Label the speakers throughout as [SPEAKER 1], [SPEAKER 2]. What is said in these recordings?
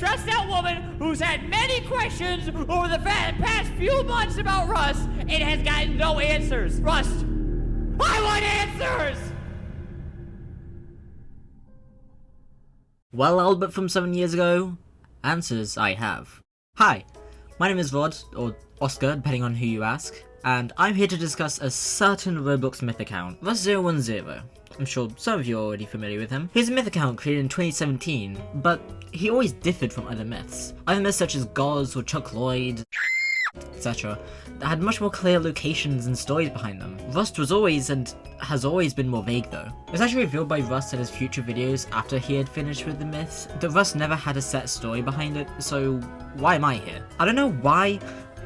[SPEAKER 1] stressed out woman who's had many questions over the past few months about Rust and has gotten no answers. Rust, I want answers!
[SPEAKER 2] Well, Albert from 7 years ago, answers I have. Hi, my name is Rod, or Oscar, depending on who you ask, and I'm here to discuss a certain Roblox myth account, RodsterInk. I'm sure some of you are already familiar with him. He's a myth account created in 2017, but he always differed from other myths. Other myths such as Goz or Chuck Lloyd, etc. that had much more clear locations and stories behind them. Rust was always, and has always been, more vague though. It was actually revealed by Rust in his future videos after he had finished with the myth that Rust never had a set story behind it, so why am I here? I don't know why,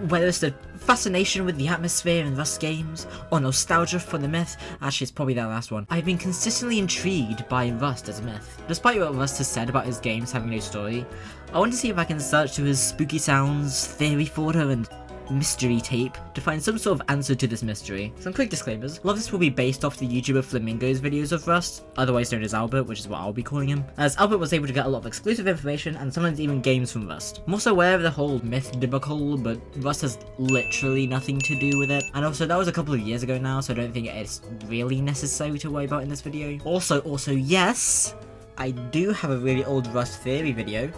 [SPEAKER 2] whether it's the fascination with the atmosphere in Rust games, or nostalgia for the myth. Actually, it's probably that last one. I've been consistently intrigued by Rust as a myth. Despite what Rust has said about his games having no story, I want to see if I can search through his spooky sounds, theory photo, and mystery tape to find some sort of answer to this mystery. Some quick disclaimers. A lot of this will be based off the YouTuber ᴅᴇ괱ᴚᴜ's videos of Rust, otherwise known as Albert, which is what I'll be calling him, as Albert was able to get a lot of exclusive information and sometimes even games from Rust. I'm also aware of the whole myth debacle, but Rust has literally nothing to do with it, and also that was a couple of years ago now, so I don't think it's really necessary to worry about in this video. Also, yes, I do have a really old Rust theory video,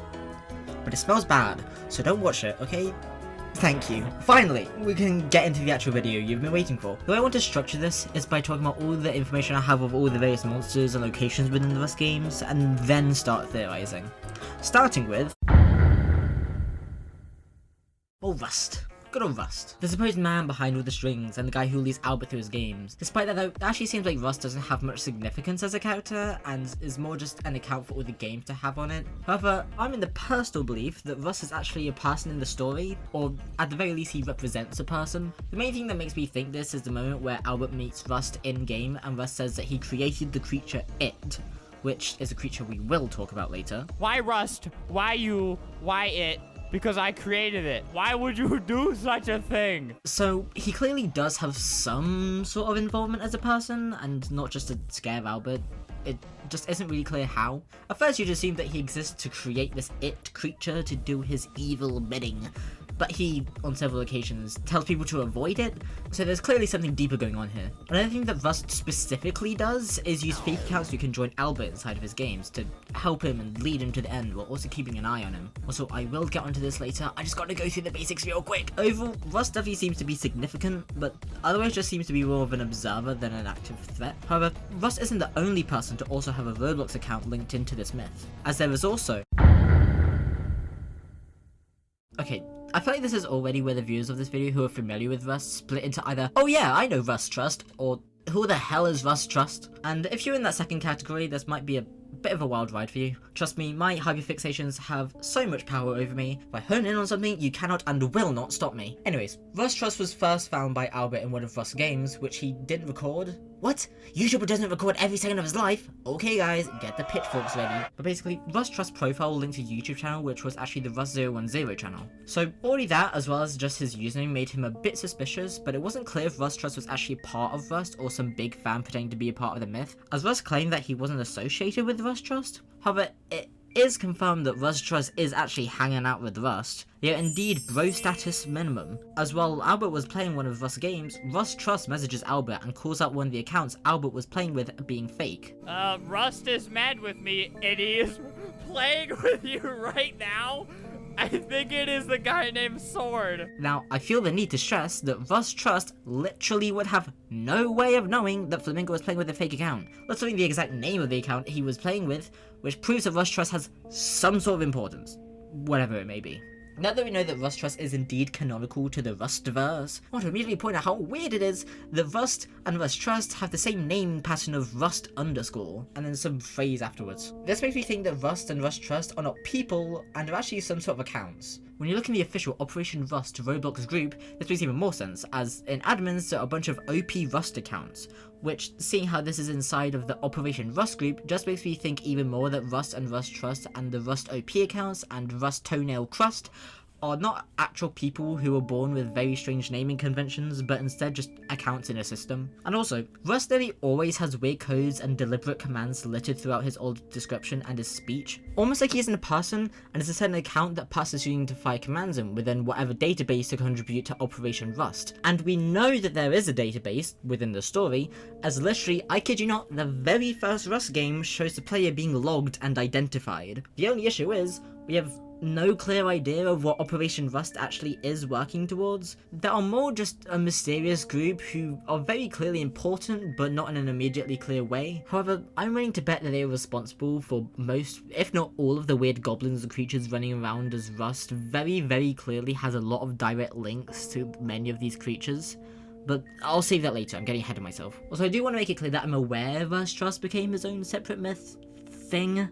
[SPEAKER 2] but it smells bad, so don't watch it, okay? Thank you. Finally, we can get into the actual video you've been waiting for. The way I want to structure this is by talking about all the information I have of all the various monsters and locations within the Rust games, and then start theorizing. Starting with... Rust. Good old Rust. The supposed man behind all the strings and the guy who leads Albert through his games. Despite that though, it actually seems like Rust doesn't have much significance as a character and is more just an account for all the games to have on it. However, I'm in the personal belief that Rust is actually a person in the story, or at the very least he represents a person. The main thing that makes me think this is the moment where Albert meets Rust in-game and Rust says that he created the creature It, which is a creature we will talk about later.
[SPEAKER 1] Why Rust? Why you? Why it? Because I created it. Why would you do such a thing?
[SPEAKER 2] So, he clearly does have some sort of involvement as a person, and not just to scare Albert. It just isn't really clear how. At first you'd assume that he exists to create this It creature to do his evil bidding, but he, on several occasions, tells people to avoid it, so there's clearly something deeper going on here. Another thing that Rust specifically does is use fake accounts who can join Albert inside of his games to help him and lead him to the end while also keeping an eye on him. Also, I will get onto this later, I just gotta go through the basics real quick. Overall, Rust definitely seems to be significant, but otherwise just seems to be more of an observer than an active threat. However, Rust isn't the only person to also have a Roblox account linked into this myth, as there is also... Okay, I feel like this is already where the viewers of this video who are familiar with Rust split into either, oh yeah, I know Rust Trust, or who the hell is Rust Trust? And if you're in that second category, this might be a bit of a wild ride for you. Trust me, my hyperfixations have so much power over me. If I hone in on something, you cannot and will not stop me. Anyways, Rust Trust was first found by Albert in one of Rust's games, which he didn't record. What? YouTuber doesn't record every second of his life? Okay guys, get the pitchforks ready. But basically, Rust Trust's profile linked to a YouTube channel, which was actually the Rust010 channel. So already that, as well as just his username, made him a bit suspicious, but it wasn't clear if Rust Trust was actually part of Rust or some big fan pretending to be a part of the myth, as Rust claimed that he wasn't associated with Rust Trust. However, it is confirmed that Rust Trust is actually hanging out with Rust. They are indeed bro status minimum. As while Albert was playing one of Rust's games, Rust Trust messages Albert and calls out one of the accounts Albert was playing with being fake.
[SPEAKER 1] Rust is mad with me and he is playing with you right now? I think it is the guy named Sword.
[SPEAKER 2] Now, I feel the need to stress that Rust Trust literally would have no way of knowing that ᴅᴇ괱ᴜ was playing with a fake account, let alone the exact name of the account he was playing with, which proves that Rust Trust has some sort of importance, whatever it may be. Now that we know that Rust Trust is indeed canonical to the Rustverse, I want to immediately point out how weird it is that Rust and Rust Trust have the same naming pattern of Rust underscore, and then some phrase afterwards. This makes me think that Rust and Rust Trust are not people, and are actually some sort of accounts. When you look in the official Operation Rust Roblox group, this makes even more sense, as in admins there are a bunch of OP Rust accounts, which, seeing how this is inside of the Operation Rust group, just makes me think even more that Rust and Rust Trust and the Rust OP accounts and Rust Toenail Crust are not actual people who were born with very strange naming conventions, but instead just accounts in a system. And also, Rust nearly always has weird codes and deliberate commands littered throughout his old description and his speech, almost like he isn't a person and is a certain account that passes using to fire commands in within whatever database to contribute to Operation Rust. And we know that there is a database within the story, as literally, I kid you not, the very first Rust game shows the player being logged and identified. The only issue is, we have no clear idea of what Operation Rust actually is working towards. They are more just a mysterious group who are very clearly important, but not in an immediately clear way. However, I'm willing to bet that they are responsible for most, if not all, of the weird goblins and creatures running around, as Rust very clearly has a lot of direct links to many of these creatures. But I'll save that later, I'm getting ahead of myself. Also, I do want to make it clear that I'm aware Rust Trust became his own separate myth thing.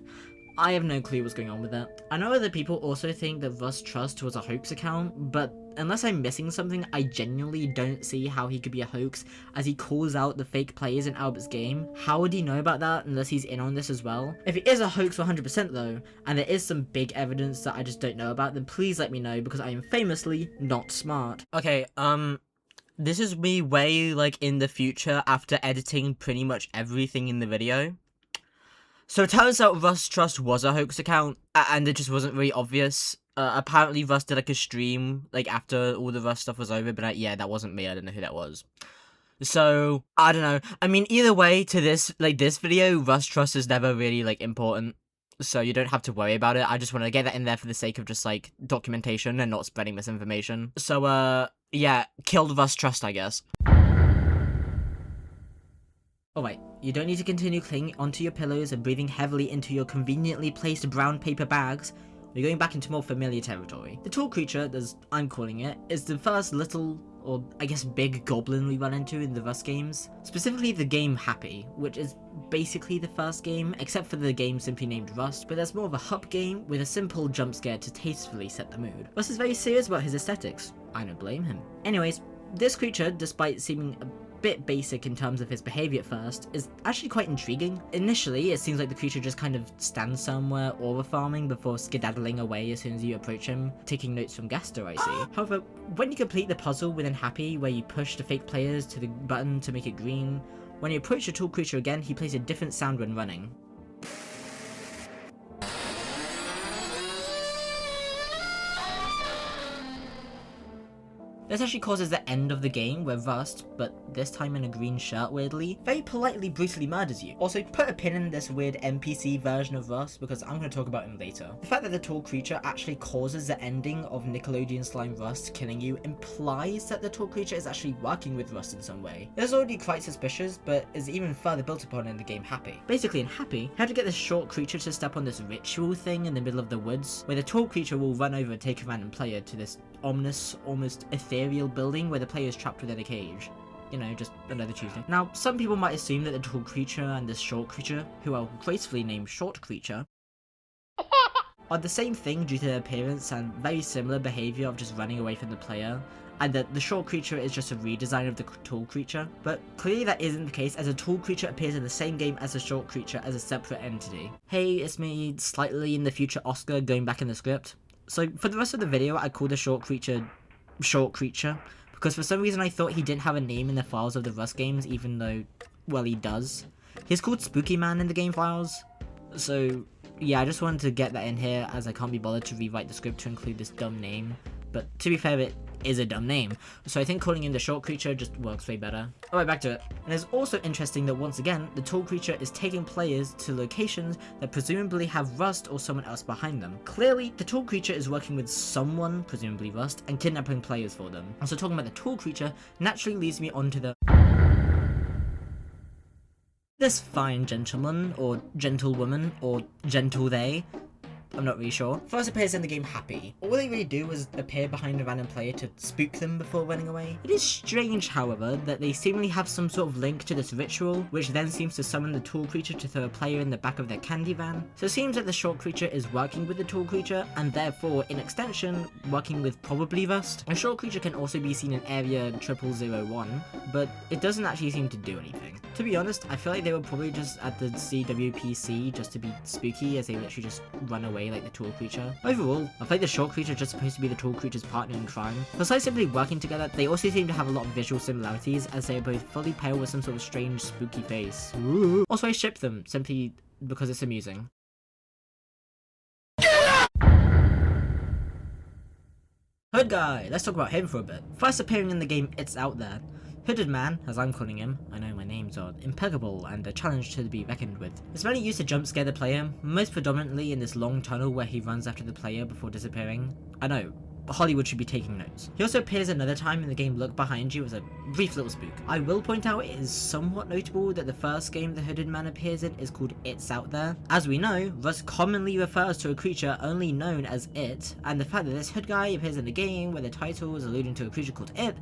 [SPEAKER 2] I have no clue what's going on with that. I know other people also think that Rust Trust was a hoax account, but unless I'm missing something, I genuinely don't see how he could be a hoax, as he calls out the fake players in Albert's game. How would he know about that unless he's in on this as well? If it is a hoax 100% though, and there is some big evidence that I just don't know about, then please let me know, because I am famously not smart. Okay, this is me way, like, in the future after editing pretty much everything in the video. So it turns out Rust Trust was a hoax account, and it just wasn't really obvious. Apparently Rust did like a stream, like after all the Rust stuff was over, but yeah, that wasn't me, I don't know who that was. So, I don't know. I mean, either way, to this video, Rust Trust is never really, like, important. So you don't have to worry about it. I just want to get that in there for the sake of just, like, documentation and not spreading misinformation. So, yeah, killed Rust Trust, I guess. Alright, you don't need to continue clinging onto your pillows and breathing heavily into your conveniently placed brown paper bags. We're going back into more familiar territory. The tall creature, as I'm calling it, is the first little, or I guess big goblin we run into in the Rust games. Specifically the game Happy, which is basically the first game, except for the game simply named Rust, but that's more of a hup game with a simple jump scare to tastefully set the mood. Rust is very serious about his aesthetics. I don't blame him. Anyways, this creature, despite seeming a bit basic in terms of his behavior at first, is actually quite intriguing. Initially, it seems like the creature just kind of stands somewhere aura farming before skedaddling away as soon as you approach him, taking notes from Gaster, I see. However, when you complete the puzzle within Happy, where you push the fake players to the button to make it green, when you approach the tall creature again, he plays a different sound when running. This actually causes the end of the game where Rust, but this time in a green shirt weirdly, very politely brutally murders you. Also, put a pin in this weird NPC version of Rust because I'm going to talk about him later. The fact that the tall creature actually causes the ending of Nickelodeon Slime Rust killing you implies that the tall creature is actually working with Rust in some way. This is already quite suspicious, but is even further built upon in the game Happy. Basically in Happy, you have to get this short creature to step on this ritual thing in the middle of the woods, where the tall creature will run over and take a random player to this ominous, almost ethereal building where the player is trapped within a cage. You know, just another Tuesday. Now, some people might assume that the tall creature and this short creature, who are gracefully named Short Creature, are the same thing due to their appearance and very similar behavior of just running away from the player, and that the short creature is just a redesign of the tall creature. But clearly that isn't the case, as a tall creature appears in the same game as a short creature as a separate entity. Hey, it's me, slightly in the future Oscar, going back in the script. So, for the rest of the video, I called the short creature, because for some reason I thought he didn't have a name in the files of the Rust games, even though, well, he does. He's called Spooky Man in the game files, so, yeah, I just wanted to get that in here, as I can't be bothered to rewrite the script to include this dumb name. But, to be fair, it is a dumb name, so I think calling him the short creature just works way better. Alright, back to it. And it's also interesting that once again, the tall creature is taking players to locations that presumably have Rust or someone else behind them. Clearly, the tall creature is working with someone, presumably Rust, and kidnapping players for them. And so talking about the tall creature naturally leads me on to this fine gentleman, or gentlewoman, or gentle they, I'm not really sure, first appears in the game Happy. All they really do is appear behind a random player to spook them before running away. It is strange, however, that they seemingly have some sort of link to this ritual, which then seems to summon the tall creature to throw a player in the back of their candy van. So it seems that the short creature is working with the tall creature, and therefore, in extension, working with probably Rust. The short creature can also be seen in Area 0001, but it doesn't actually seem to do anything. To be honest, I feel like they were probably just at the CWPC just to be spooky, as they literally just run away way like the tall creature. Overall, I think the short creature is just supposed to be the tall creature's partner in crime. Besides simply working together, they also seem to have a lot of visual similarities, as they are both fully pale with some sort of strange spooky face. Ooh. Also, I ship them, simply because it's amusing. Hood Guy! Let's talk about him for a bit. First appearing in the game It's Out There, Hooded Man, as I'm calling him, I know my names are impeccable and a challenge to be reckoned with, is mainly used to jump scare the player, most predominantly in this long tunnel where he runs after the player before disappearing. I know, Hollywood should be taking notes. He also appears another time in the game Look Behind You as a brief little spook. I will point out it is somewhat notable that the first game the Hooded Man appears in is called It's Out There. As we know, Rust commonly refers to a creature only known as It, and the fact that this Hood Guy appears in a game where the title is alluding to a creature called It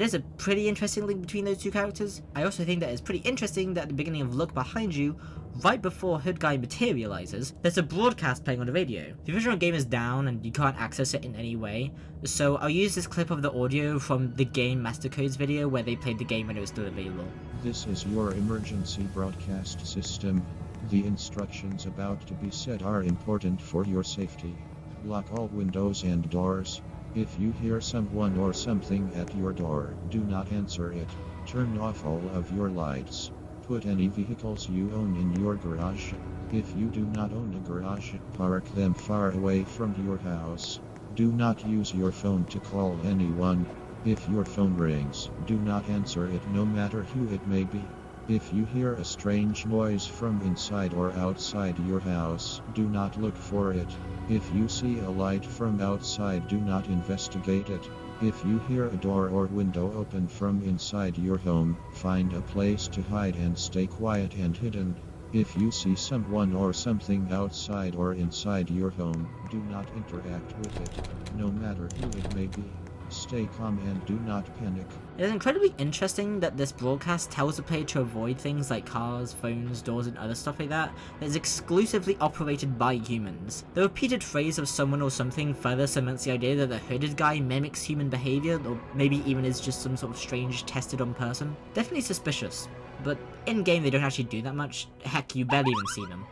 [SPEAKER 2] is a pretty interesting link between those two characters. I also think that it's pretty interesting that at the beginning of Look Behind You, right before Hood Guy materializes, there's a broadcast playing on the radio. The original game is down and you can't access it in any way, so I'll use this clip of the audio from the Game Master Codes video where they played the game when it was still available.
[SPEAKER 3] This is your emergency broadcast system. The instructions about to be said are important for your safety. Lock all windows and doors. If you hear someone or something at your door, do not answer it. Turn off all of your lights. Put any vehicles you own in your garage. If you do not own a garage, park them far away from your house. Do not use your phone to call anyone. If your phone rings, do not answer it no matter who it may be. If you hear a strange noise from inside or outside your house, do not look for it. If you see a light from outside, do not investigate it. If you hear a door or window open from inside your home, find a place to hide and stay quiet and hidden. If you see someone or something outside or inside your home, do not interact with it, no matter who it may be. Stay calm and do not panic.
[SPEAKER 2] It is incredibly interesting that this broadcast tells the player to avoid things like cars, phones, doors and other stuff like that is exclusively operated by humans. The repeated phrase of someone or something further cements the idea that the Hooded Guy mimics human behavior, or maybe even is just some sort of strange tested on person. Definitely suspicious, but in game they don't actually do that much. Heck, you barely even see them.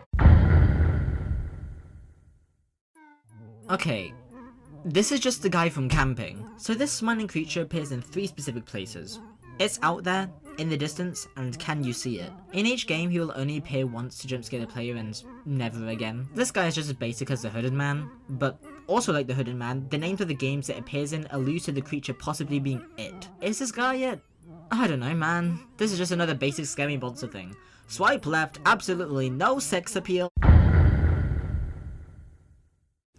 [SPEAKER 2] Okay. This is just the guy from camping. So this smiling creature appears in 3 specific places. It's Out There, In the Distance, and Can You See It? In each game he will only appear once to jump scare the player and never again. This guy is just as basic as the Hooded Man, but also like the Hooded Man, the names of the games it appears in allude to the creature possibly being it. Is this guy it? I don't know, man. This is just another basic scary monster thing. Swipe left, absolutely no sex appeal.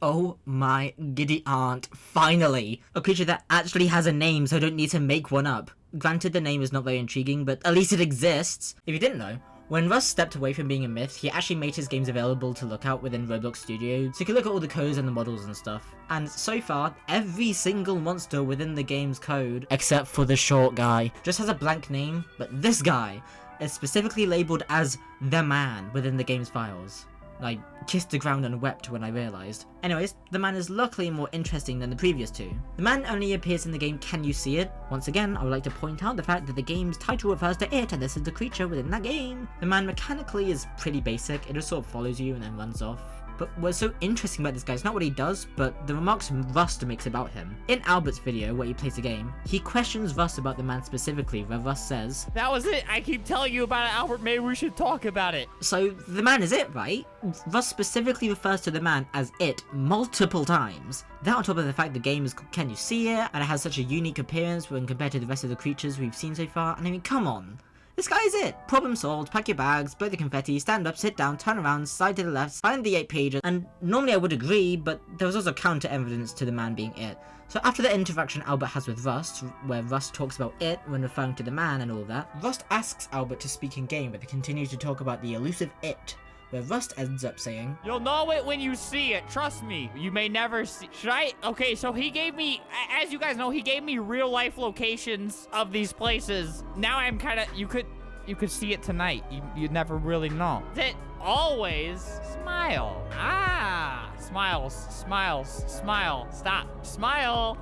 [SPEAKER 2] Oh my giddy aunt, finally! A creature that actually has a name so I don't need to make one up. Granted the name is not very intriguing, but at least it exists! If you didn't know, when Rust stepped away from being a myth, he actually made his games available to look at within Roblox Studio, so you can look at all the codes and the models and stuff. And so far, every single monster within the game's code, except for the short guy, just has a blank name, but this guy is specifically labelled as The Man within the game's files. I kissed the ground and wept when I realised. Anyways, the man is luckily more interesting than the previous 2. The man only appears in the game Can You See It? Once again, I would like to point out the fact that the game's title refers to it, and this is the creature within that game. The man mechanically is pretty basic, it just sort of follows you and then runs off. But what's so interesting about this guy is not what he does, but the remarks Rust makes about him. In Albert's video, where he plays the game, he questions Rust about the man specifically, where Rust says,
[SPEAKER 1] That was it. I keep telling you about it, Albert. Maybe we should talk about it.
[SPEAKER 2] So, the man is it, right? Rust specifically refers to the man as it multiple times. That on top of the fact the game is called Can You See It? And it has such a unique appearance when compared to the rest of the creatures we've seen so far. And I mean, come on. This guy is it! Problem solved, pack your bags, blow the confetti, stand up, sit down, turn around, slide to the left, find the 8 pager, and normally I would agree, but there was also counter evidence to the man being it. So after the interaction Albert has with Rust, where Rust talks about it when referring to the man and all that, Rust asks Albert to speak in game, but they continue to talk about the elusive it, where Rust ends up saying,
[SPEAKER 1] You'll know it when you see it, trust me. You may never see. Should I? Okay, so he gave me, as you guys know, he gave me real life locations of these places. Now I'm kind of, you could see it tonight. You'd never really know. It always smile. Ah, smiles, smiles, smile. Stop, smile.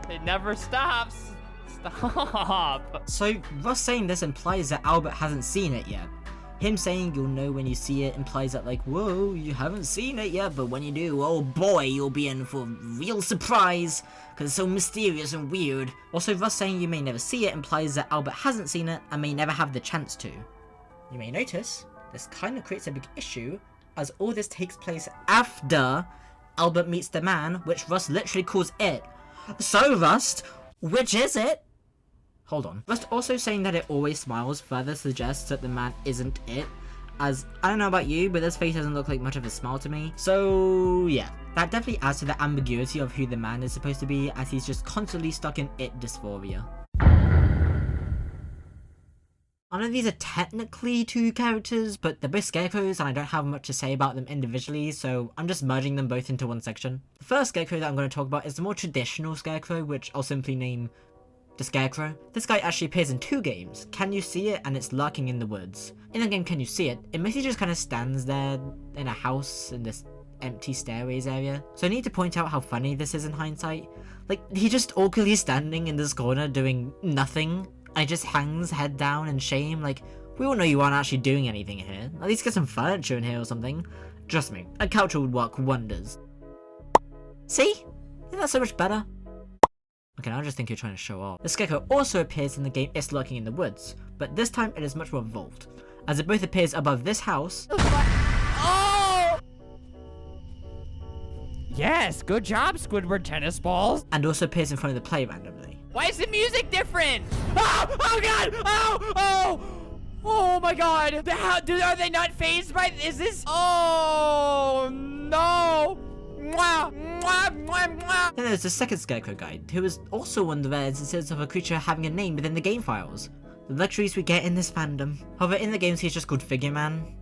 [SPEAKER 1] It never stops. Stop.
[SPEAKER 2] So Rust saying this implies that Albert hasn't seen it yet. Him saying you'll know when you see it implies that like, whoa, you haven't seen it yet, but when you do, oh boy, you'll be in for a real surprise, because it's so mysterious and weird. Also, Russ saying you may never see it implies that Albert hasn't seen it and may never have the chance to. You may notice, this kind of creates a big issue, as all this takes place after Albert meets the man, which Rust literally calls it. So Rust, which is it? Hold on. Rust also saying that it always smiles further suggests that the man isn't it, as I don't know about you, but this face doesn't look like much of a smile to me. So yeah, that definitely adds to the ambiguity of who the man is supposed to be, as he's just constantly stuck in it dysphoria. None of these are technically two characters, but they're both Scarecrows and I don't have much to say about them individually, so I'm just merging them both into one section. The first Scarecrow that I'm going to talk about is the more traditional Scarecrow, which I'll simply name the Scarecrow. This guy actually appears in 2 games, Can You See It and It's Lurking in the Woods. In the game Can You See It, it mostly just kind of stands there in a house in this empty stairways area. So I need to point out how funny this is in hindsight. Like, he's just awkwardly standing in this corner doing nothing. And he just hangs head down in shame, like, we all know you aren't actually doing anything here. At least get some furniture in here or something. Trust me, a couch would work wonders. See? Isn't that so much better? Okay, now I just think you're trying to show off. The Scarecrow also appears in the game It's Lurking in the Woods, but this time it is much more evolved, as it both appears above this house.
[SPEAKER 1] Oh! Yes, good job, Squidward tennis balls.
[SPEAKER 2] And also appears in front of the play randomly.
[SPEAKER 1] Why is the music different? Oh! Oh god! Oh! Oh! Oh my god! Are they not phased by? Is this? Oh no! Mwah, mwah, mwah, mwah.
[SPEAKER 2] Then there's the second Scarecrow guy, who is also one of the rare instances of a creature having a name within the game files. The luxuries we get in this fandom. However, in the games he's just called Figure Man.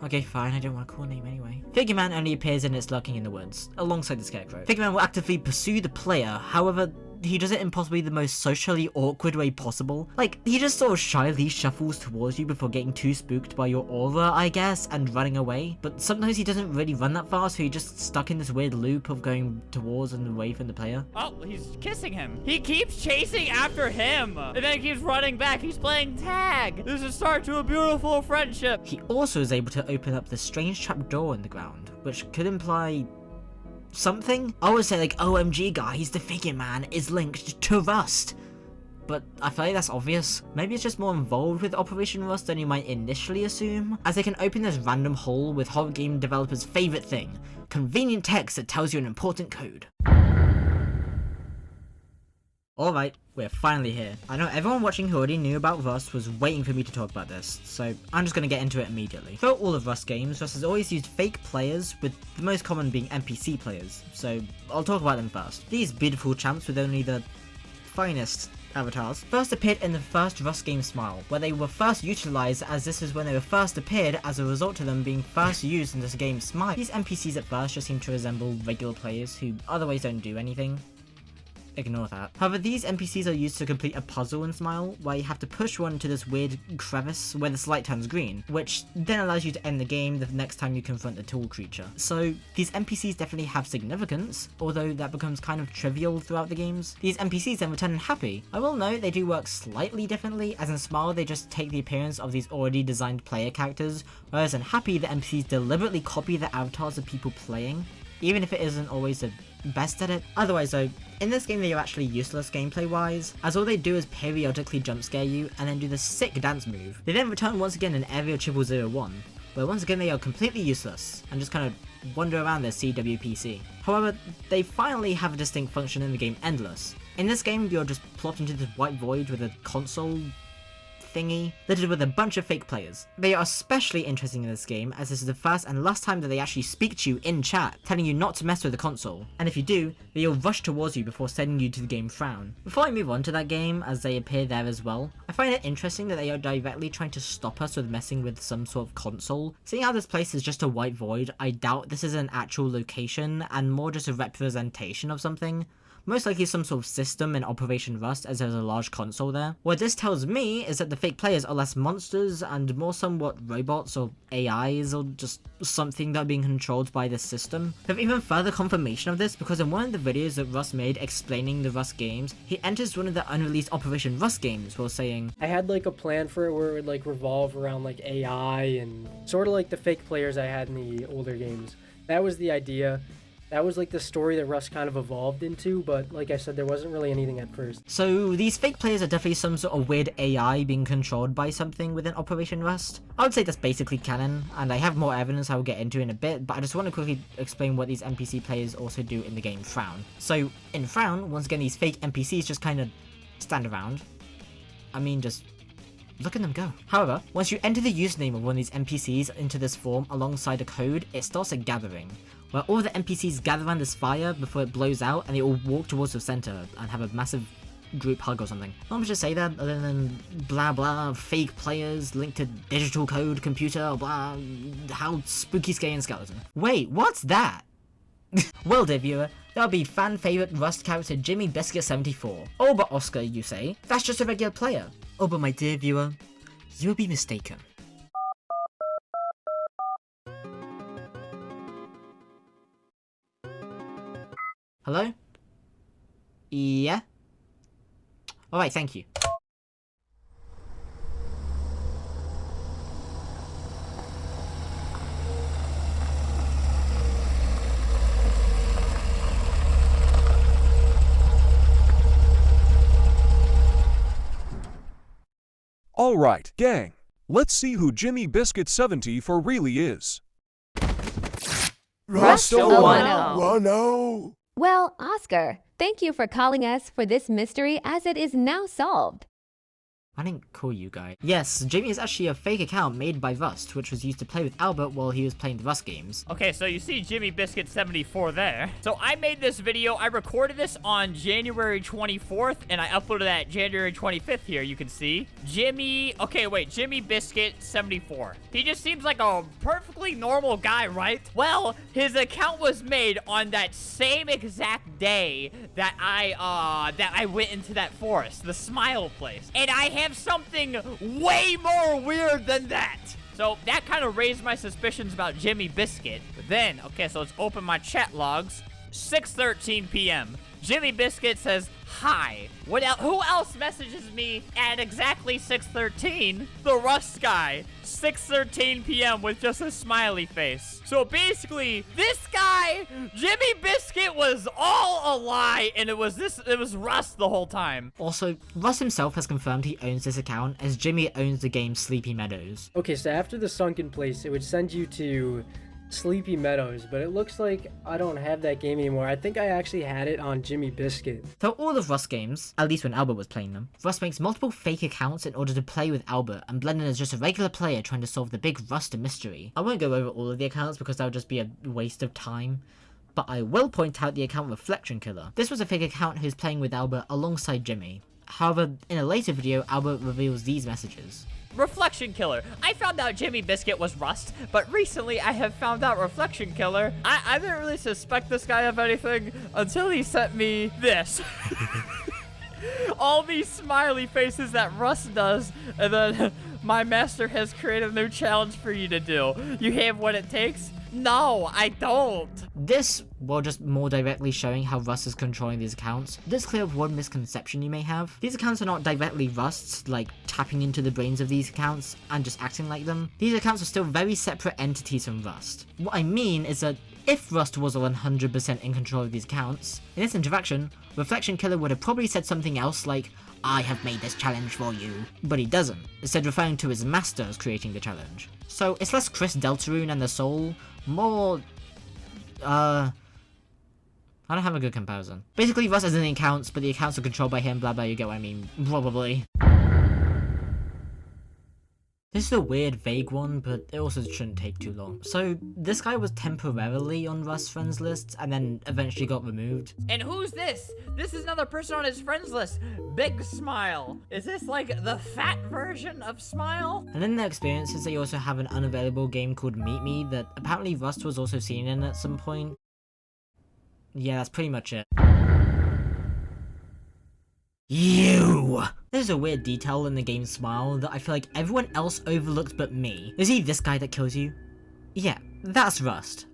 [SPEAKER 2] Okay, fine, I don't want a cool name anyway. Figure Man only appears in It's Lurking in the Woods, alongside the Scarecrow. Figure Man will actively pursue the player, however, he does it in possibly the most socially awkward way possible. Like, he just sort of shyly shuffles towards you before getting too spooked by your aura, I guess, and running away. But sometimes he doesn't really run that fast, so he's just stuck in this weird loop of going towards and away from the player.
[SPEAKER 1] Oh, he's kissing him. He keeps chasing after him, and then he keeps running back. He's playing tag. This is a start to a beautiful friendship.
[SPEAKER 2] He also is able to open up this strange trapdoor in the ground, which could imply something? I would say like, OMG guys, the Figure Man is linked to Rust. But I feel like that's obvious. Maybe it's just more involved with Operation Rust than you might initially assume, as they can open this random hole with horror game developers' favourite thing, convenient text that tells you an important code. Alright, we're finally here. I know everyone watching who already knew about Rust was waiting for me to talk about this, so I'm just going to get into it immediately. Throughout all of Rust games, Rust has always used fake players, with the most common being NPC players, so I'll talk about them first. These beautiful champs with only the finest avatars first appeared in the first Rust game Smile, where they were first utilised, as this is when they were first appeared as a result of them being first used in this game Smile. These NPCs at first just seem to resemble regular players who otherwise don't do anything. Ignore that. However, these NPCs are used to complete a puzzle in Smile, where you have to push one to this weird crevice where the light turns green, which then allows you to end the game the next time you confront a tall creature. So these NPCs definitely have significance, although that becomes kind of trivial throughout the games. These NPCs then return happy. I will note they do work slightly differently, as in Smile they just take the appearance of these already designed player characters, whereas in Happy the NPCs deliberately copy the avatars of people playing, even if it isn't always the best at it. Otherwise though, in this game they are actually useless gameplay wise, as all they do is periodically jump scare you and then do the sick dance move. They then return once again in Area 0001, where once again they are completely useless and just kind of wander around their CWPC. However, they finally have a distinct function in the game Endless. In this game you're just plopped into this white void with a console thingy littered with a bunch of fake players. They are especially interesting in this game, as this is the first and last time that they actually speak to you in chat, telling you not to mess with the console, and if you do, they will rush towards you before sending you to the game frown. Before I move on to that game, as they appear there as well, I find it interesting that they are directly trying to stop us with messing with some sort of console. Seeing how this place is just a white void, I doubt this is an actual location and more just a representation of something. most likely some sort of system in Operation Rust, as there's a large console there. What this tells me is that the fake players are less monsters and more somewhat robots or AIs or just something that are being controlled by the system. We have even further confirmation of this because in one of the videos that Rust made explaining the Rust games, he enters one of the unreleased Operation Rust games while saying,
[SPEAKER 4] I had like a plan for it where it would like revolve around like AI and sort of like the fake players I had in the older games. That was the idea. That was like the story that Rust kind of evolved into, but like I said, there wasn't really anything at first.
[SPEAKER 2] So these fake players are definitely some sort of weird AI being controlled by something within Operation Rust. I would say that's basically canon, and I have more evidence I will get into in a bit, but I just want to quickly explain what these NPC players also do in the game Frown. So in Frown, once again, these fake NPCs just kind of stand around. I mean, just look at them go. However, once you enter the username of one of these NPCs into this form alongside a code, it starts a gathering, where all the NPCs gather around this fire before it blows out and they all walk towards the center and have a massive group hug or something. Not much to say there other than blah blah, fake players linked to digital code, computer, blah, how spooky, scary and skeleton. Wait, what's that? Well, dear viewer, that'll be fan favorite Rust character Jimmy Biscuit 74. Oh, but Oscar, you say? That's just a regular player. Oh, but my dear viewer, you'll be mistaken. Hello? Yeah? Alright, thank you.
[SPEAKER 5] Alright, gang. Let's see who Jimmy Biscuit 74 really is.
[SPEAKER 6] RodsterInk. Well, Oscar, thank you for calling us for this mystery as it is now solved.
[SPEAKER 2] I didn't call you guys. Yes, Jamie is actually a fake account made by Rust, which was used to play with Albert while he was playing the Rust games.
[SPEAKER 1] Okay, so you see Jimmy Biscuit 74 there. So I made this video. I recorded this on January 24th, and I uploaded that January 25th here. You can see Jimmy. Okay, wait, Jimmy Biscuit 74. He just seems like a perfectly normal guy, right? Well, his account was made on that same exact day that I went into that forest, the Smile Place, and I have something way more weird than that. So that kind of raised my suspicions about Jimmy Biscuit. But then, okay, so let's open my chat logs. 6:13 p.m. Jimmy Biscuit says, hi. Who else messages me at exactly 6:13? The Rust guy. 6:13 p.m. with just a smiley face. So basically, this guy, Jimmy Biscuit, was all a lie, and it was Rust the whole time.
[SPEAKER 2] Also, Rust himself has confirmed he owns this account, as Jimmy owns the game Sleepy Meadows.
[SPEAKER 4] Okay, so after the Sunken Place, it would send you to Sleepy Meadows, but it looks like I don't have that game anymore. I think I actually had it on Jimmy Biscuit.
[SPEAKER 2] Through all of Rust games, at least when Albert was playing them, Rust makes multiple fake accounts in order to play with Albert and blend in as just a regular player trying to solve the big Rust mystery. I won't go over all of the accounts because that would just be a waste of time, but I will point out the account Reflection Killer. This was a fake account who's playing with Albert alongside Jimmy. However, in a later video, Albert reveals these messages.
[SPEAKER 1] Reflection Killer. I found out Jimmy Biscuit was Rust, but recently I have found out Reflection Killer. I didn't really suspect this guy of anything until he sent me this. All these smiley faces that Rust does, and then my master has created a new challenge for you to do. You have what it takes? No, I don't.
[SPEAKER 2] This, while just more directly showing how Rust is controlling these accounts, does clear up one misconception you may have. These accounts are not directly Rust's, like tapping into the brains of these accounts and just acting like them. These accounts are still very separate entities from Rust. What I mean is that if Rust was 100% in control of these accounts, in this interaction, Reflection Killer would have probably said something else like, I have made this challenge for you. But he doesn't, instead referring to his master as creating the challenge. So it's less Chris Deltarune and the Soul, more, I don't have a good comparison. Basically, Rust has any accounts, but the accounts are controlled by him, blah blah, you get what I mean, probably. This is a weird, vague one, but it also shouldn't take too long. So, this guy was temporarily on Rust's friends list, and then eventually got removed.
[SPEAKER 1] And who's this? This is another person on his friends list. Big Smile. Is this like the fat version of Smile?
[SPEAKER 2] And in their experiences, they also have an unavailable game called Meet Me that apparently Rust was also seen in at some point. Yeah, that's pretty much it. You! There's a weird detail in the game's smile that I feel like everyone else overlooks but me. Is he this guy that kills you? Yeah, that's Rust.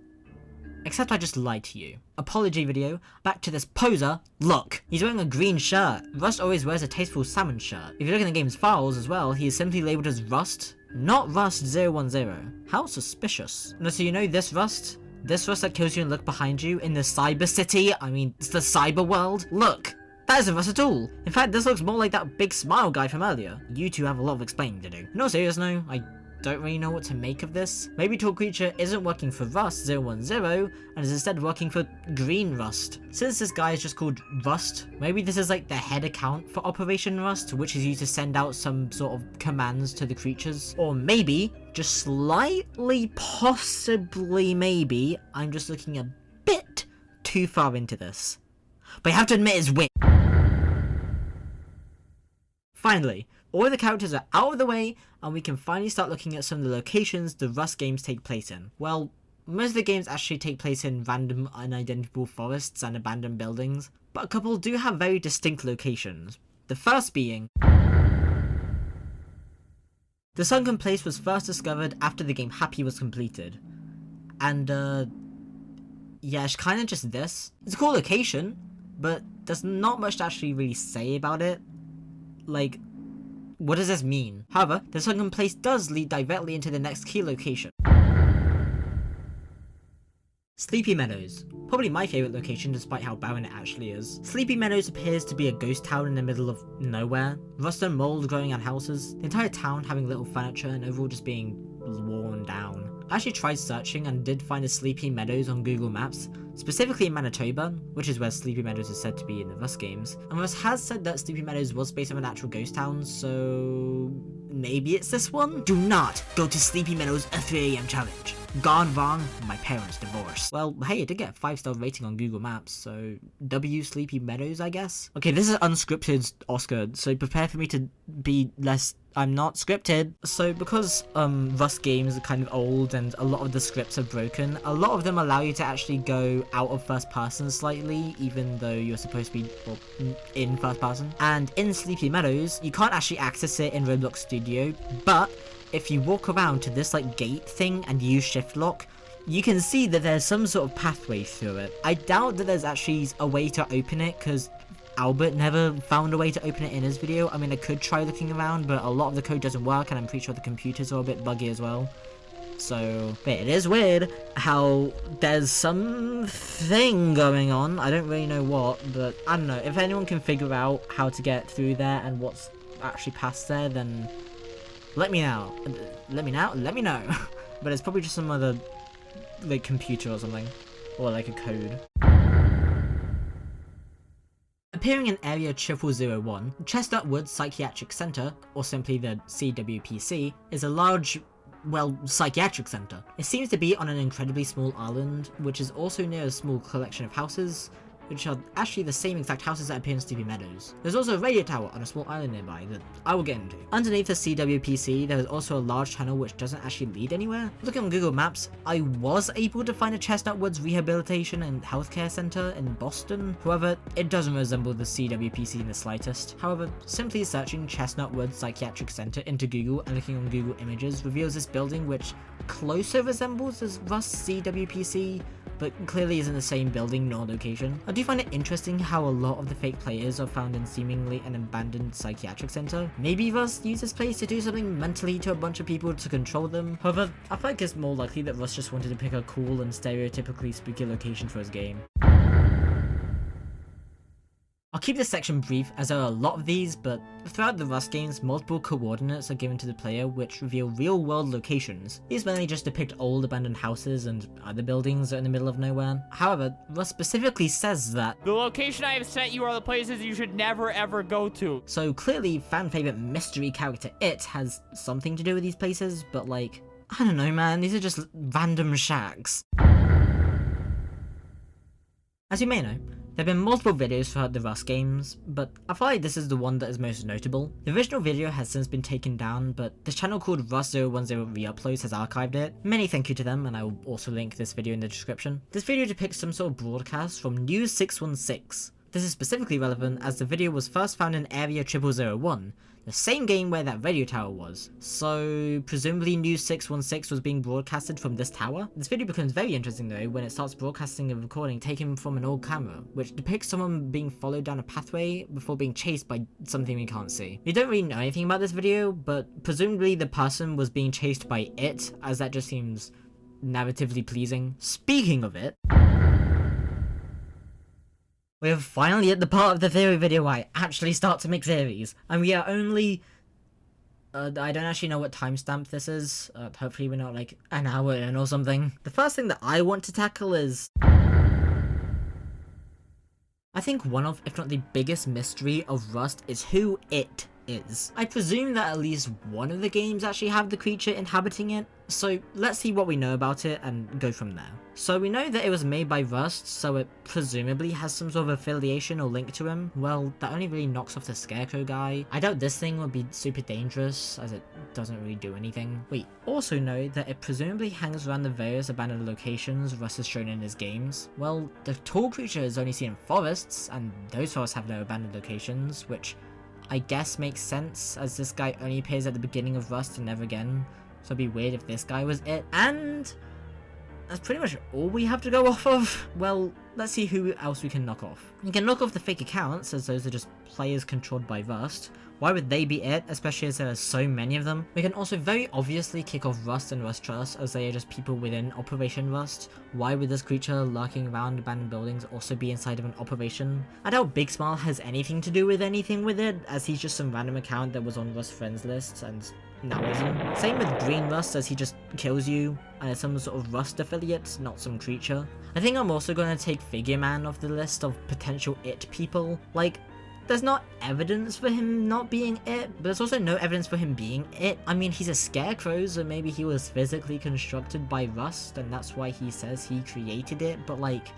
[SPEAKER 2] Except I just lied to you. Apology video, back to this poser. Look, he's wearing a green shirt. Rust always wears a tasteful salmon shirt. If you look in the game's files as well, he is simply labeled as Rust, not Rust010. How suspicious. No, so you know this Rust? This Rust that kills you and look behind you in the cyber city? I mean, it's the cyber world? Look! That isn't Rust at all. In fact, this looks more like that big smile guy from earlier. You two have a lot of explaining to do. In all seriousness, I don't really know what to make of this. Maybe ᴅᴇ괱ᴄɪᴘᴛɪᴏ isn't working for Rust010 and is instead working for Green Rust. Since this guy is just called Rust, maybe this is like the head account for Operation Rust, which is used to send out some sort of commands to the creatures. Or maybe, just slightly, possibly maybe, I'm just looking a bit too far into this. But you have to admit it's weird. Finally, all the characters are out of the way, and we can finally start looking at some of the locations the Rust games take place in. Well, most of the games actually take place in random unidentifiable forests and abandoned buildings, but a couple do have very distinct locations. The first being... The Sunken Place was first discovered after the game Happy was completed. And, yeah, it's kinda just this. It's a cool location, but there's not much to actually really say about it. Like, what does this mean? However, the Sunken Place does lead directly into the next key location. Sleepy Meadows. Probably my favourite location despite how barren it actually is. Sleepy Meadows appears to be a ghost town in the middle of nowhere. Rust and mold growing on houses. The entire town having little furniture and overall just being worn down. I actually tried searching and did find a Sleepy Meadows on Google Maps, specifically in Manitoba, which is where Sleepy Meadows is said to be in the Rust games. And Rust has said that Sleepy Meadows was based on an actual ghost town, so maybe it's this one? Do not go to Sleepy Meadows a 3 AM challenge. Gone wrong, my parents divorced. Well, hey, it did get a 5-star rating on Google Maps, so W Sleepy Meadows, I guess? Okay, this is unscripted, Oscar, so prepare for me to be less... I'm not scripted. So because Rust games are kind of old and a lot of the scripts are broken, a lot of them allow you to actually go out of first person slightly, even though you're supposed to be, well, in first person. And in Sleepy Meadows, you can't actually access it in Roblox Studio, but if you walk around to this like gate thing and use shift lock, you can see that there's some sort of pathway through it. I doubt that there's actually a way to open it because Albert never found a way to open it in his video. I mean, I could try looking around, but a lot of the code doesn't work, and I'm pretty sure the computers are a bit buggy as well. So, but it is weird how there's something going on. I don't really know what, but I don't know. If anyone can figure out how to get through there and what's actually past there, then let me know. Let me know. But it's probably just some other, like, computer or something. Or, like, a code. Appearing in Area 0001, Chestnut Woods Psychiatric Center, or simply the CWPC, is a large, well, psychiatric center. It seems to be on an incredibly small island, which is also near a small collection of houses, which are actually the same exact houses that appear in Sleepy Meadows. There's also a radio tower on a small island nearby that I will get into. Underneath the CWPC, there is also a large tunnel which doesn't actually lead anywhere. Looking on Google Maps, I was able to find a Chestnut Woods Rehabilitation and Healthcare Center in Boston. However, it doesn't resemble the CWPC in the slightest. However, simply searching Chestnut Woods Psychiatric Center into Google and looking on Google Images reveals this building which closer resembles as Rust CWPC, but clearly isn't the same building nor location. I do find it interesting how a lot of the fake players are found in seemingly an abandoned psychiatric center. Maybe Rust used this place to do something mentally to a bunch of people to control them. However, I feel like it's more likely that Rust just wanted to pick a cool and stereotypically spooky location for his game. I'll keep this section brief as there are a lot of these, but throughout the Rust games, multiple coordinates are given to the player which reveal real-world locations. These mainly just depict old abandoned houses and other buildings that are in the middle of nowhere. However, Rust specifically says that
[SPEAKER 1] the location I have set you are the places you should never ever go to.
[SPEAKER 2] So clearly, fan-favorite mystery character It has something to do with these places, but like, I don't know man, these are just random shacks. As you may know, there have been multiple videos throughout the Rust games, but I feel like this is the one that is most notable. The original video has since been taken down, but this channel called Rust010 Reuploads has archived it. Many thank you to them, and I will also link this video in the description. This video depicts some sort of broadcast from News 616, This is specifically relevant as the video was first found in Area 0001, the same game where that radio tower was. So presumably News 616 was being broadcasted from this tower? This video becomes very interesting though when it starts broadcasting a recording taken from an old camera, which depicts someone being followed down a pathway before being chased by something we can't see. We don't really know anything about this video, but presumably the person was being chased by it, as that just seems narratively pleasing. Speaking of it, we are finally at the part of the theory video where I actually start to make theories, and we are only... I don't actually know what timestamp this is. Hopefully we're not like an hour in or something. The first thing that I want to tackle is... I think one of, if not the biggest mystery of Rust is who it is. I presume that at least one of the games actually have the creature inhabiting it, so let's see what we know about it and go from there. So we know that it was made by Rust, so it presumably has some sort of affiliation or link to him. Well, that only really knocks off the Scarecrow guy. I doubt this thing would be super dangerous, as it doesn't really do anything. We also know that it presumably hangs around the various abandoned locations Rust has shown in his games. Well, the tall creature is only seen in forests, and those forests have no abandoned locations, which I guess makes sense, as this guy only appears at the beginning of Rust and never again, so it'd be weird if this guy was it. And that's pretty much all we have to go off of. Well, let's see who else we can knock off. You can knock off the fake accounts, as those are just players controlled by Rust. Why would they be it, especially as there are so many of them? We can also very obviously kick off Rust and Rust Trust, as they are just people within Operation Rust. Why would this creature lurking around abandoned buildings also be inside of an operation? I doubt Big Smile has anything to do with anything with it, as he's just some random account that was on Rust friends list and now isn't. Same with Green Rust, as he just kills you and is some sort of Rust affiliate, not some creature. I think I'm also going to take Figure Man off the list of potential it people. Like, there's not evidence for him not being it, but there's also no evidence for him being it. I mean, he's a Scarecrow, so maybe he was physically constructed by Rust, and that's why he says he created it, but like,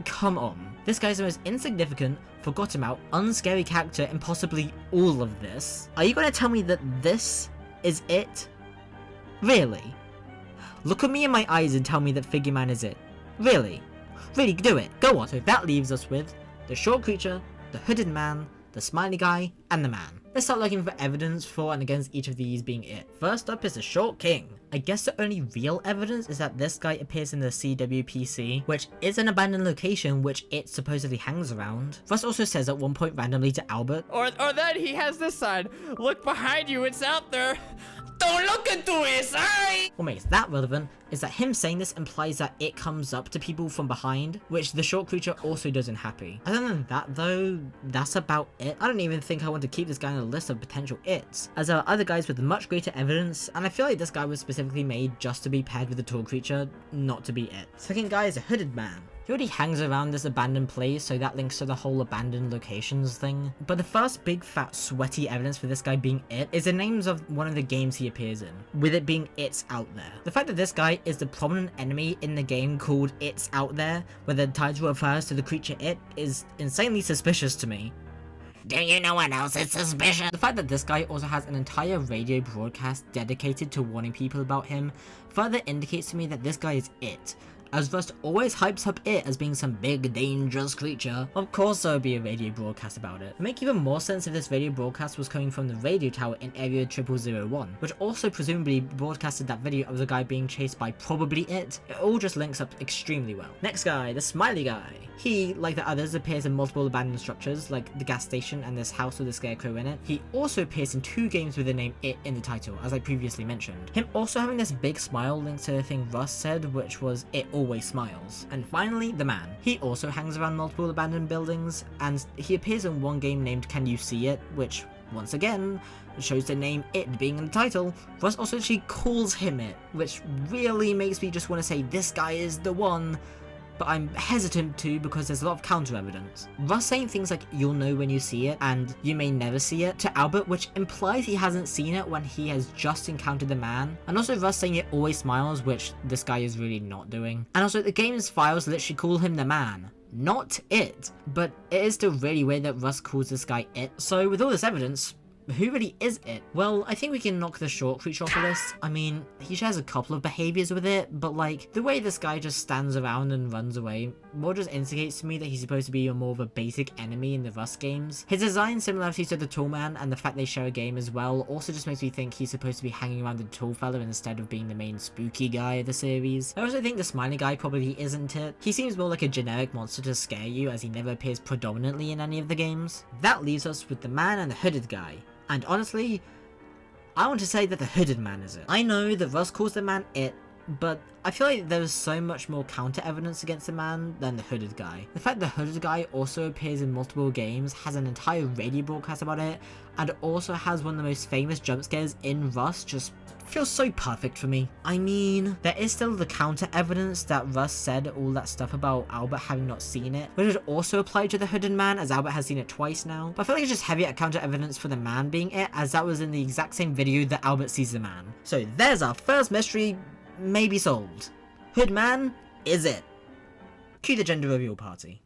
[SPEAKER 2] come on. This guy's the most insignificant, forgotten about, unscary character in possibly all of this. Are you gonna tell me that this is it? Really? Look at me in my eyes and tell me that Figure Man is it. Really? Really, do it. Go on. So that leaves us with the short creature, the hooded man, the smiley guy, and the man. Let's start looking for evidence for and against each of these being it. First up is the Short King. I guess the only real evidence is that this guy appears in the CWPC, which is an abandoned location which it supposedly hangs around. Rust also says at one point randomly to Albert,
[SPEAKER 1] Or then he has this sign. Look behind you, it's out there. Don't look into his eye!
[SPEAKER 2] what makes that relevant is that him saying this implies that it comes up to people from behind, which the short creature also does in Happy. Other than that though, that's about it. I don't even think I want to keep this guy on a list of potential its, as there are other guys with much greater evidence, and I feel like this guy was specifically made just to be paired with the tall creature, not to be it. Second guy is a hooded man. He already hangs around this abandoned place, so that links to the whole abandoned locations thing. But the first big fat sweaty evidence for this guy being it is the names of one of the games he appears in, with it being It's Out There. The fact that this guy is the prominent enemy in the game called It's Out There, where the title refers to the creature it, is insanely suspicious to me. Do you know what else is suspicious? The fact that this guy also has an entire radio broadcast dedicated to warning people about him further indicates to me that this guy is it, as Rust always hypes up it as being some big dangerous creature. Of course there would be a radio broadcast about it. It would make even more sense if this radio broadcast was coming from the radio tower in Area 0001, which also presumably broadcasted that video of the guy being chased by probably it. It all just links up extremely well. Next guy, the smiley guy. He, like the others, appears in multiple abandoned structures, like the gas station and this house with a scarecrow in it. He also appears in 2 games with the name It in the title, as I previously mentioned. Him also having this big smile links to the thing Rust said, which was It Always Smiles. And finally, the man. He also hangs around multiple abandoned buildings, and he appears in one game named Can You See It, which, once again, shows the name It being in the title. Rust also actually calls him It, which really makes me just want to say this guy is the one, but I'm hesitant to because there's a lot of counter evidence. Rust saying things like you'll know when you see it and you may never see it to Albert, which implies he hasn't seen it when he has just encountered the man, and also Rust saying It Always Smiles, which this guy is really not doing. And also the game's files literally call him the man, not it, but it is still really weird that Rust calls this guy it. So with all this evidence, who really is it? Well, I think we can knock the short creature off the list. I mean, he shares a couple of behaviors with it, but like, the way this guy just stands around and runs away more just indicates to me that he's supposed to be more of a basic enemy in the Rust games. His design similarity to the Toolman and the fact they share a game as well also just makes me think he's supposed to be hanging around the Tool Fella instead of being the main spooky guy of the series. I also think the smiley guy probably isn't it. He seems more like a generic monster to scare you, as he never appears predominantly in any of the games. That leaves us with the man and the hooded guy. And honestly, I want to say that the hooded man is it. I know that Rust calls the man it, but I feel like there is so much more counter evidence against the man than the hooded guy. The fact the hooded guy also appears in multiple games, has an entire radio broadcast about it, and also has one of the most famous jump scares in Rust just feels so perfect for me. I mean, there is still the counter evidence that Rust said all that stuff about Albert having not seen it, which would also apply to the hooded man, as Albert has seen it twice now. But I feel like it's just heavier counter evidence for the man being it, as that was in the exact same video that Albert sees the man. So there's our first mystery, maybe solved. Hood man is it. Cue the gender reveal party.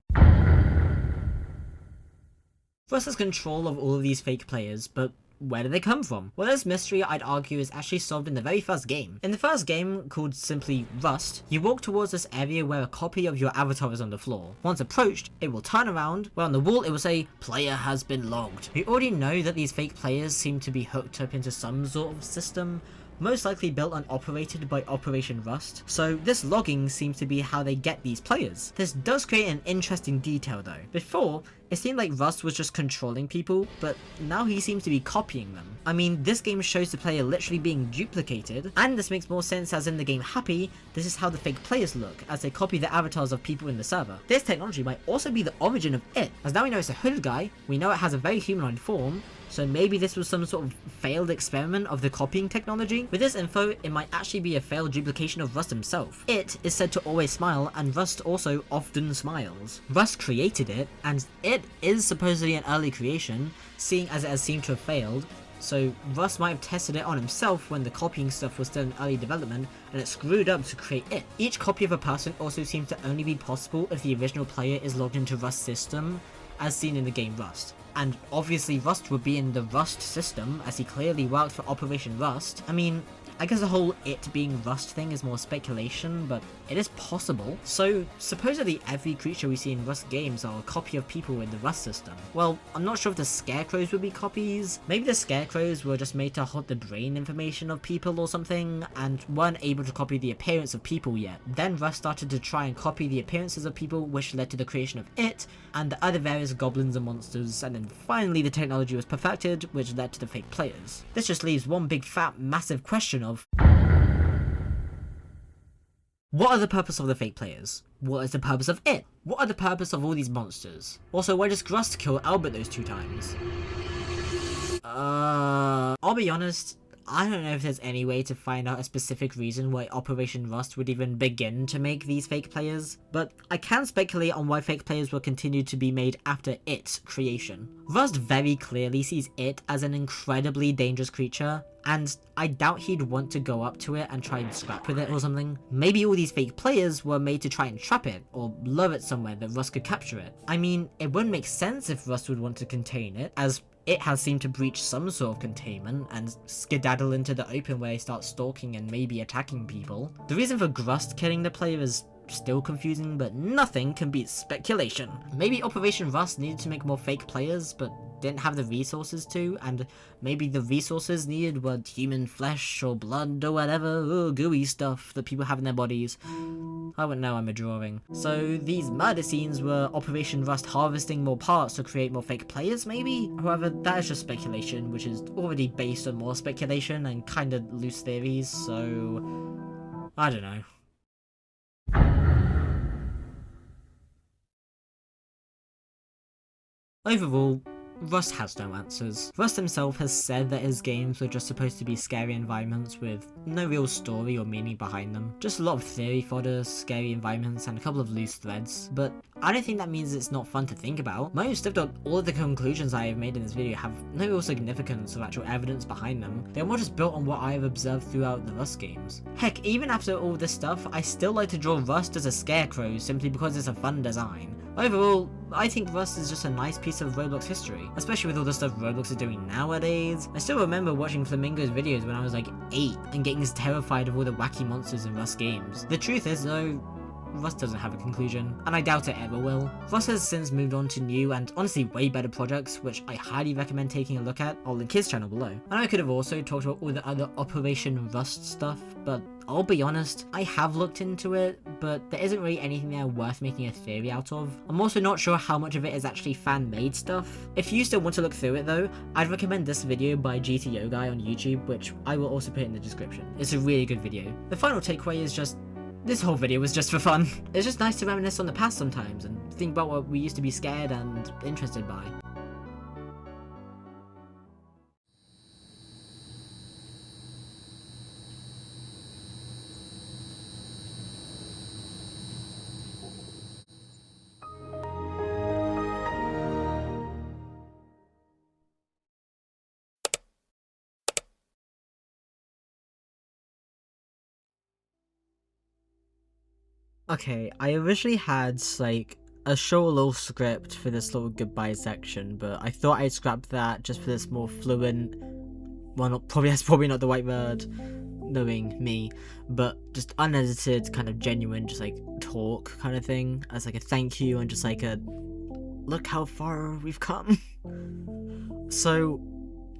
[SPEAKER 2] Rust has control of all of these fake players, but where do they come from? Well, this mystery, I'd argue, is actually solved in the very first game. In the first game, called simply Rust, you walk towards this area where a copy of your avatar is on the floor. Once approached, it will turn around, where on the wall it will say, "Player has been logged." We already know that these fake players seem to be hooked up into some sort of system, most likely built and operated by Operation Rust, so this logging seems to be how they get these players. This does create an interesting detail though. Before, it seemed like Rust was just controlling people, but now he seems to be copying them. I mean, this game shows the player literally being duplicated, and this makes more sense as in the game Happy, this is how the fake players look, as they copy the avatars of people in the server. This technology might also be the origin of it, as now we know it's a hooded guy, we know it has a very humanoid form, so maybe this was some sort of failed experiment of the copying technology. With this info, it might actually be a failed duplication of Rust himself. It is said to always smile, and Rust also often smiles. Rust created it, and it is supposedly an early creation, seeing as it has seemed to have failed, so Rust might have tested it on himself when the copying stuff was still in early development, and it screwed up to create it. Each copy of a person also seems to only be possible if the original player is logged into Rust's system, as seen in the game Rust. And obviously Rust would be in the Rust system, as he clearly worked for Operation Rust. I mean, I guess the whole it being Rust thing is more speculation, but it is possible. So, supposedly every creature we see in Rust games are a copy of people in the Rust system. Well, I'm not sure if the Scarecrows would be copies. Maybe the Scarecrows were just made to hold the brain information of people or something, and weren't able to copy the appearance of people yet. Then Rust started to try and copy the appearances of people, which led to the creation of it, and the other various goblins and monsters, and then finally the technology was perfected, which led to the fake players. This just leaves one big fat massive question of, what are the purpose of the fake players? What is the purpose of it? What are the purpose of all these monsters? Also, why does Rust kill Albert those 2 times? I'll be honest, I don't know if there's any way to find out a specific reason why Operation Rust would even begin to make these fake players, but I can speculate on why fake players will continue to be made after its creation. Rust very clearly sees it as an incredibly dangerous creature, and I doubt he'd want to go up to it and try and scrap with it or something. Maybe all these fake players were made to try and trap it, or lure it somewhere that Rust could capture it. I mean, it wouldn't make sense if Rust would want to contain it, as it has seemed to breach some sort of containment and skedaddle into the open where they start stalking and maybe attacking people. The reason for Rust killing the player is still confusing, but nothing can beat speculation. Maybe Operation Rust needed to make more fake players, but didn't have the resources to, and maybe the resources needed were human flesh or blood or whatever, gooey stuff that people have in their bodies. I wouldn't know, I'm a drawing. So these murder scenes were Operation Rust harvesting more parts to create more fake players, maybe? However, that is just speculation, which is already based on more speculation and kinda loose theories, so I don't know. Overall, Rust has no answers. Rust himself has said that his games were just supposed to be scary environments with no real story or meaning behind them. Just a lot of theory fodder, scary environments, and a couple of loose threads. But I don't think that means it's not fun to think about. Most if not all of the conclusions I have made in this video have no real significance or actual evidence behind them. They're more just built on what I have observed throughout the Rust games. Heck, even after all this stuff, I still like to draw Rust as a Scarecrow simply because it's a fun design. Overall, I think Rust is just a nice piece of Roblox history, especially with all the stuff Roblox is doing nowadays. I still remember watching Flamingo's videos when I was like 8 and getting terrified of all the wacky monsters in Rust games. The truth is though, Rust doesn't have a conclusion, and I doubt it ever will. Rust has since moved on to new and honestly way better projects, which I highly recommend taking a look at. I'll link his channel below. And I could have also talked about all the other Operation Rust stuff, but I'll be honest, I have looked into it, but there isn't really anything there worth making a theory out of. I'm also not sure how much of it is actually fan-made stuff. If you still want to look through it though, I'd recommend this video by GTO Guy on YouTube, which I will also put in the description. It's a really good video. The final takeaway is just, this whole video was just for fun. It's just nice to reminisce on the past sometimes and think about what we used to be scared and interested by. Okay, I originally had like a short little script for this little goodbye section, but I thought I'd scrap that just for this more fluent, well, that's probably not the right word, knowing me, but just unedited, kind of genuine, just like talk kind of thing, as like a thank you and just like a look how far we've come. So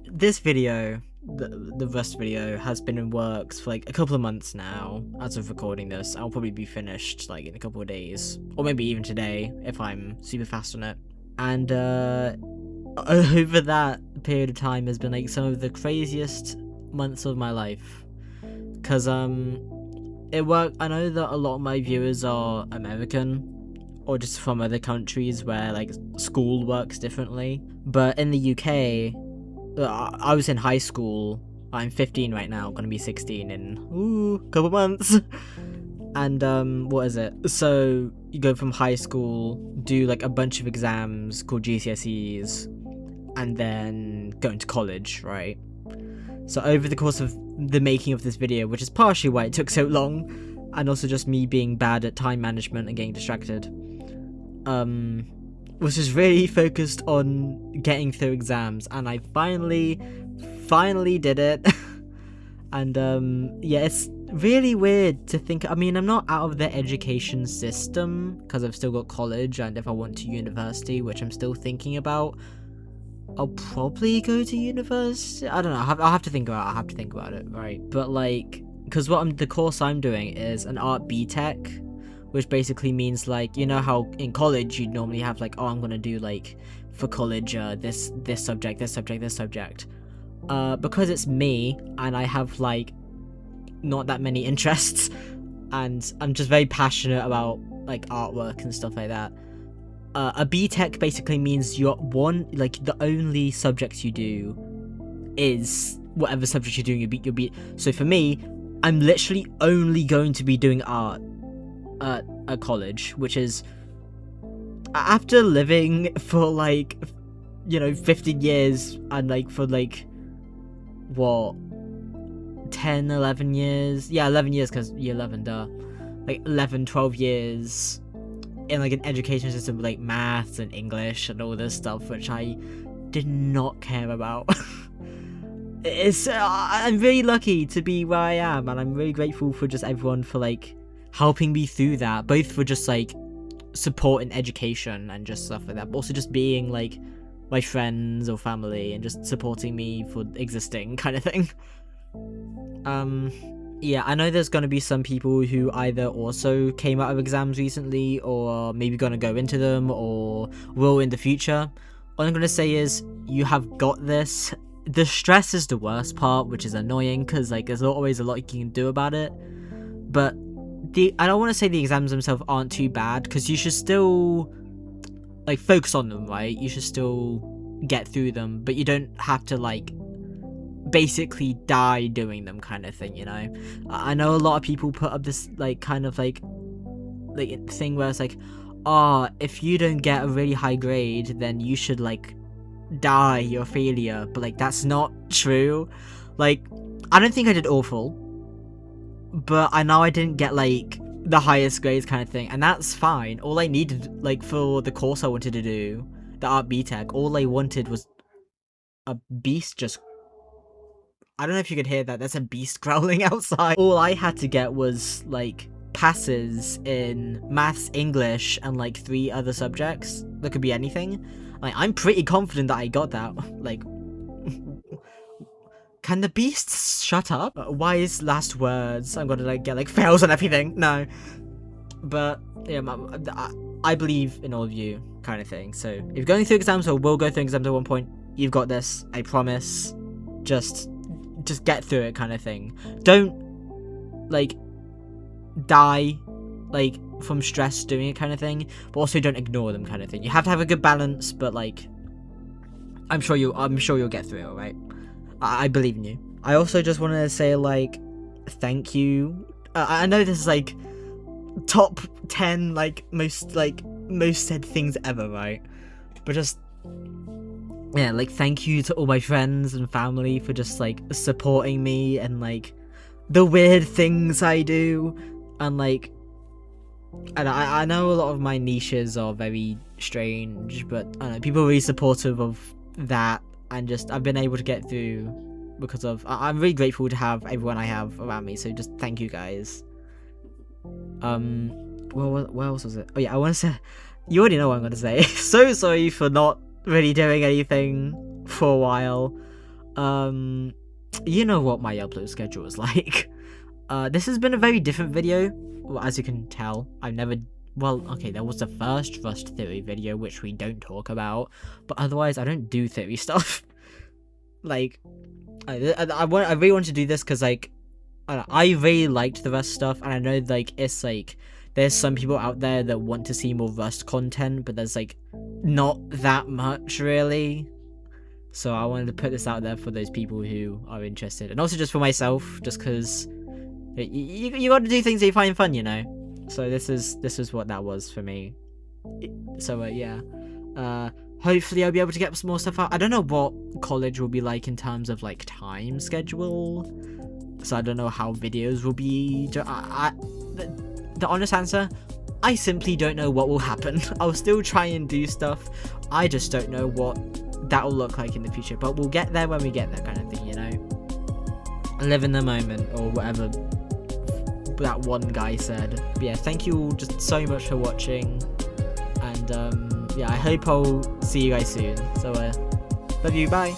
[SPEAKER 2] this video, the Rust video, has been in works for like a couple of months now. As of recording this, I'll probably be finished like in a couple of days, or maybe even today if I'm super fast on it. And over that period of time has been like some of the craziest months of my life, because it worked. I know that a lot of my viewers are American or just from other countries where like school works differently, but in the UK, I was in high school. I'm 15 right now, gonna be 16 in a couple months. And what is it? So you go from high school, do like a bunch of exams called GCSEs, and then go into college, right? So over the course of the making of this video, which is partially why it took so long, and also just me being bad at time management and getting distracted, was just really focused on getting through exams, and I finally did it. And yeah, it's really weird to think. I mean, I'm not out of the education system because I've still got college, and if I want to university, which I'm still thinking about, I'll probably go to university. I don't know. I'll have to think about it, right? But like, because the course I'm doing is an art BTech, which basically means like, you know how in college you'd normally have like, oh, I'm gonna do like for college this subject, because it's me and I have like not that many interests, and I'm just very passionate about like artwork and stuff like that. A BTech basically means the only subjects you do is whatever subject you're doing. You'll be. So for me, I'm literally only going to be doing art at college, which is, after living for like, 15 years and like for like what, 10 11 years, yeah, 11 years because year 11, duh, like 11 12 years in like an education system with like maths and English and all this stuff, which I did not care about. I'm really lucky to be where I am, and I'm really grateful for just everyone for like helping me through that, both for just like support in education and just stuff like that, but also just being like my friends or family and just supporting me for existing kind of thing. Yeah, I know there's gonna be some people who either also came out of exams recently or maybe gonna go into them or will in the future. All I'm gonna say is, you have got this. The stress is the worst part, which is annoying because like there's not always a lot you can do about it, but I don't want to say the exams themselves aren't too bad, because you should still like focus on them, right? You should still get through them, but you don't have to like basically die doing them kind of thing, I know a lot of people put up this like kind of like thing where it's like, if you don't get a really high grade, then you should like die, you're a failure, but like that's not true. Like, I don't think I did awful, but I know I didn't get like the highest grades kind of thing, and that's fine. All I needed, like, for the course I wanted to do, the Art B-Tech, all I wanted was a beast just... I don't know if you could hear that, there's a beast growling outside. All I had to get was, like, passes in maths, English, and, like, 3 other subjects. That could be anything. Like, I'm pretty confident that I got that. Like, can the beasts shut up? Wise last words. I'm gonna, like, get, like, fails on everything. No. But, yeah, I believe in all of you, kind of thing. So, if you're going through exams or will go through exams at one point, you've got this. I promise. Just get through it, kind of thing. Don't, like, die, like, from stress doing it, kind of thing. But also don't ignore them, kind of thing. You have to have a good balance, but, like, I'm sure you'll get through it, alright? I believe in you. I also just wanted to say, like, thank you. I know this is, like, top 10, like, most said things ever, right? But just, yeah, like, thank you to all my friends and family for just, like, supporting me and, like, the weird things I do. And, like, and I know a lot of my niches are very strange, but I don't know, people are really supportive of that, and just, I've been able to get through because of, I'm really grateful to have everyone I have around me, so just thank you guys. Well, what else was it? Oh yeah, I want to say, you already know what I'm going to say. So sorry for not really doing anything for a while. You know what my upload schedule is like. This has been a very different video, well, as you can tell. Well, okay, there was the first Rust theory video, which we don't talk about, but otherwise I don't do theory stuff. Like, I really want to do this because, like, I really liked the Rust stuff, and I know, like, it's, like, there's some people out there that want to see more Rust content, but there's, like, not that much, really. So I wanted to put this out there for those people who are interested, and also just for myself, just because you got to do things that you find fun, you know. So this is what that was for me. So yeah, hopefully I'll be able to get some more stuff out. I don't know what college will be like in terms of, like, time schedule, so I don't know how videos will be. The honest answer, I simply don't know what will happen. I'll still try and do stuff, I just don't know what that will look like in the future, but we'll get there when we get there, kind of thing, you know. Live in the moment, or whatever that one guy said. But yeah, thank you all just so much for watching, and yeah, I hope I'll see you guys soon. So love you, bye.